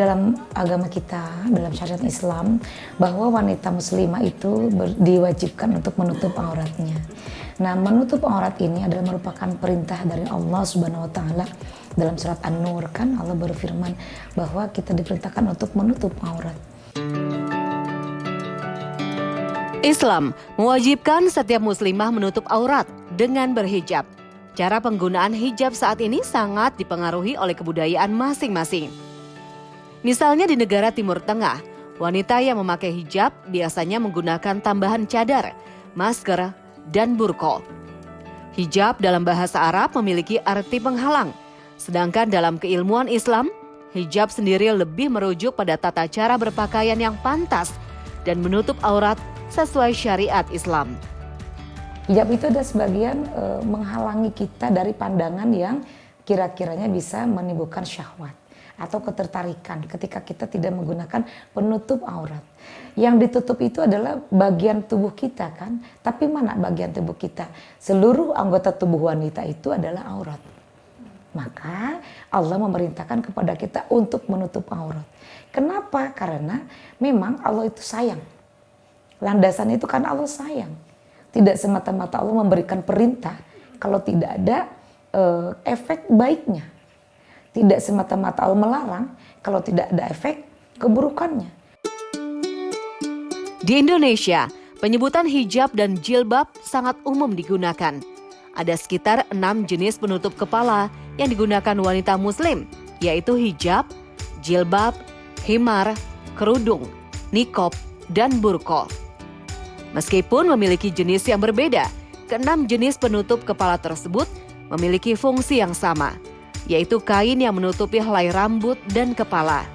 dalam agama kita, dalam syariat Islam, bahwa wanita muslimah itu diwajibkan untuk menutup auratnya. Nah, menutup aurat ini adalah merupakan perintah dari Allah Subhanahu wa taala. Dalam surat An-Nur kan Allah berfirman bahwa kita diperintahkan untuk menutup aurat. Islam mewajibkan setiap muslimah menutup aurat dengan berhijab. Cara penggunaan hijab saat ini sangat dipengaruhi oleh kebudayaan masing-masing. Misalnya di negara Timur Tengah, wanita yang memakai hijab biasanya menggunakan tambahan cadar, masker, dan burqa. Hijab dalam bahasa Arab memiliki arti penghalang, sedangkan dalam keilmuan Islam, hijab sendiri lebih merujuk pada tata cara berpakaian yang pantas dan menutup aurat sesuai syariat Islam. Hijab itu ada sebagian menghalangi kita dari pandangan yang kira-kiranya bisa menimbulkan syahwat atau ketertarikan ketika kita tidak menggunakan penutup aurat. Yang ditutup itu adalah bagian tubuh kita kan, tapi mana bagian tubuh kita? Seluruh anggota tubuh wanita itu adalah aurat. Maka Allah memerintahkan kepada kita untuk menutup aurat. Kenapa? Karena memang Allah itu sayang. Landasan itu kan Allah sayang. Tidak semata-mata Allah memberikan perintah kalau tidak ada efek baiknya. Tidak semata-mata Allah melarang kalau tidak ada efek keburukannya. Di Indonesia, penyebutan hijab dan jilbab sangat umum digunakan. Ada sekitar 6 jenis penutup kepala yang digunakan wanita muslim, yaitu hijab, jilbab, khimar, kerudung, niqab, dan burqa. Meskipun memiliki jenis yang berbeda, ke-6 jenis penutup kepala tersebut memiliki fungsi yang sama, yaitu kain yang menutupi helai rambut dan kepala.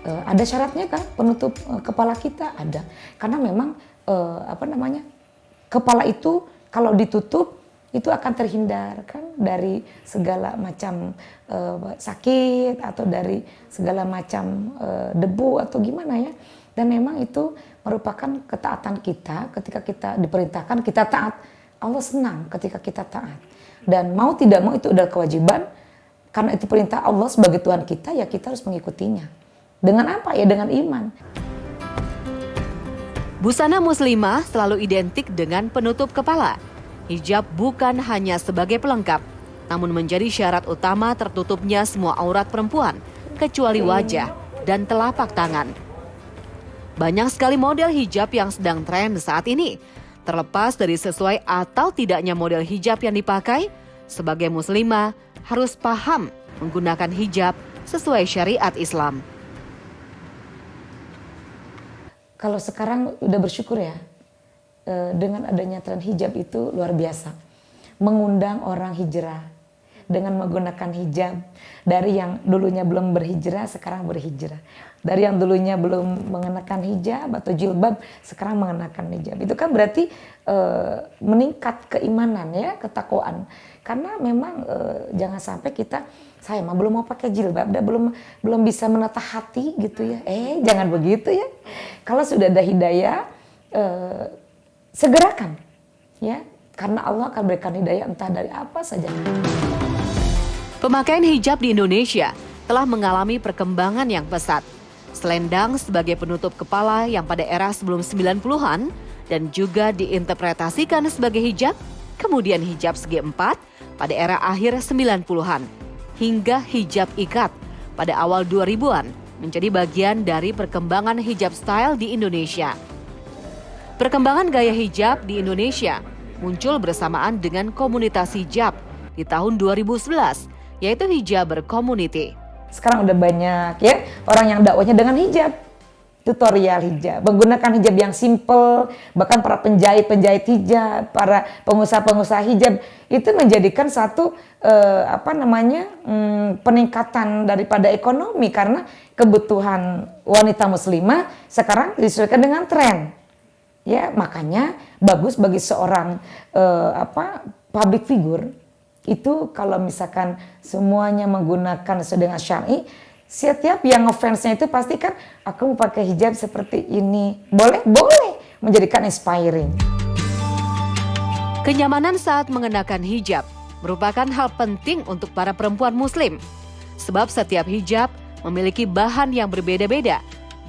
Ada syaratnya kan penutup kepala kita? Ada. Karena memang kepala itu kalau ditutup itu akan terhindar kan dari segala macam sakit atau dari segala macam debu atau gimana ya. Dan memang itu merupakan ketaatan kita ketika kita diperintahkan kita taat. Allah senang ketika kita taat. Dan mau tidak mau itu adalah kewajiban, karena itu perintah Allah sebagai Tuhan kita, ya kita harus mengikutinya. Dengan apa? Ya dengan iman. Busana muslimah selalu identik dengan penutup kepala. Hijab bukan hanya sebagai pelengkap, namun menjadi syarat utama tertutupnya semua aurat perempuan, kecuali wajah dan telapak tangan. Banyak sekali model hijab yang sedang tren saat ini. Terlepas dari sesuai atau tidaknya model hijab yang dipakai, sebagai muslimah harus paham menggunakan hijab sesuai syariat Islam. Kalau sekarang udah bersyukur ya, dengan adanya tren hijab itu luar biasa. Mengundang orang hijrah dengan menggunakan hijab. Dari yang dulunya belum berhijrah, sekarang berhijrah. Dari yang dulunya belum mengenakan hijab atau jilbab, sekarang mengenakan hijab. Itu kan berarti meningkat keimanan ya, ketakwaan. Karena memang jangan sampai saya mah belum mau pakai jilbab, belum bisa menata hati gitu ya. Jangan begitu ya. Kalau sudah ada hidayah, segerakan ya. Karena Allah akan berikan hidayah entah dari apa saja. Pemakaian hijab di Indonesia telah mengalami perkembangan yang pesat. Selendang sebagai penutup kepala yang pada era sebelum 90-an dan juga diinterpretasikan sebagai hijab, kemudian hijab segi empat pada era akhir 90-an, hingga hijab ikat pada awal 2000-an menjadi bagian dari perkembangan hijab style di Indonesia. Perkembangan gaya hijab di Indonesia muncul bersamaan dengan komunitas hijab di tahun 2011, yaitu Hijaber Community. Sekarang udah banyak ya orang yang dakwahnya dengan hijab, tutorial hijab, menggunakan hijab yang simple, bahkan para penjahit hijab, para pengusaha hijab itu menjadikan satu peningkatan daripada ekonomi karena kebutuhan wanita muslimah sekarang disesuaikan dengan tren. Ya, makanya bagus bagi seorang public figure itu kalau misalkan semuanya menggunakan sesuai dengan syar'i, setiap yang ngefansnya itu pasti kan aku mau pakai hijab seperti ini. Boleh menjadikan inspiring. Kenyamanan saat mengenakan hijab merupakan hal penting untuk para perempuan muslim. Sebab setiap hijab memiliki bahan yang berbeda-beda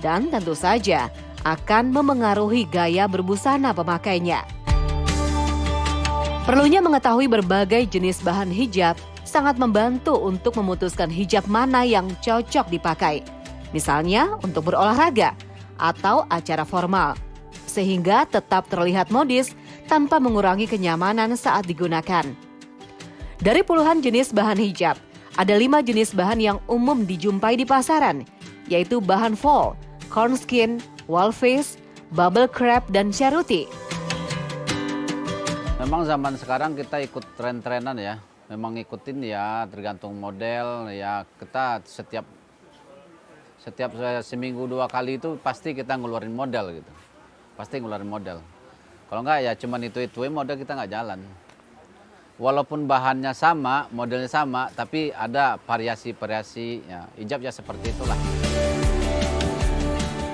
dan tentu saja akan memengaruhi gaya berbusana pemakainya. Perlunya mengetahui berbagai jenis bahan hijab sangat membantu untuk memutuskan hijab mana yang cocok dipakai. Misalnya untuk berolahraga atau acara formal, sehingga tetap terlihat modis tanpa mengurangi kenyamanan saat digunakan. Dari puluhan jenis bahan hijab, ada 5 jenis bahan yang umum dijumpai di pasaran, yaitu bahan voile, corn skin, walfish, bubble crepe, dan charuti. Memang zaman sekarang kita ikut tren-trenan ya. Memang ngikutin ya, tergantung model ya. Kita setiap seminggu 2 kali itu pasti kita ngeluarin model gitu. Pasti ngeluarin model. Kalau enggak ya cuman itu model kita nggak jalan. Walaupun bahannya sama, modelnya sama, tapi ada variasi-variasi ya. Hijab ya seperti itulah.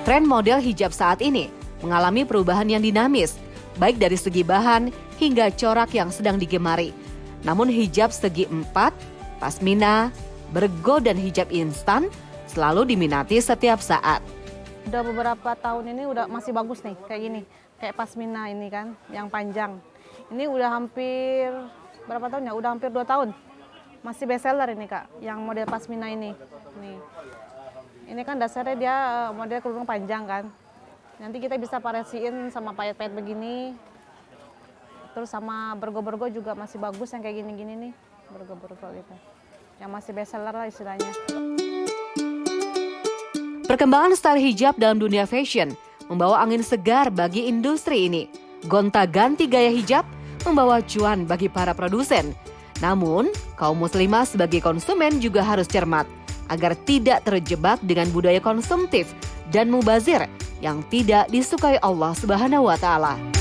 Tren model hijab saat ini mengalami perubahan yang dinamis, baik dari segi bahan hingga corak yang sedang digemari. Namun hijab segi 4, pasmina, bergo, dan hijab instan selalu diminati setiap saat. Udah beberapa tahun ini udah masih bagus nih, kayak gini. Kayak pasmina ini kan, yang panjang. Ini udah hampir, berapa tahun ya? Udah hampir 2 tahun. Masih best seller ini Kak, yang model pasmina ini. Nih. Ini kan dasarnya dia model kerudung panjang kan. Nanti kita bisa variasiin sama payet-payet begini. Terus sama bergo-bergo juga masih bagus yang kayak gini-gini nih. Bergo-bergo gitu. Yang masih best seller lah istilahnya. Perkembangan style hijab dalam dunia fashion membawa angin segar bagi industri ini. Gonta-ganti gaya hijab membawa cuan bagi para produsen. Namun, kaum muslimah sebagai konsumen juga harus cermat agar tidak terjebak dengan budaya konsumtif dan mubazir yang tidak disukai Allah Subhanahu wa Ta'ala.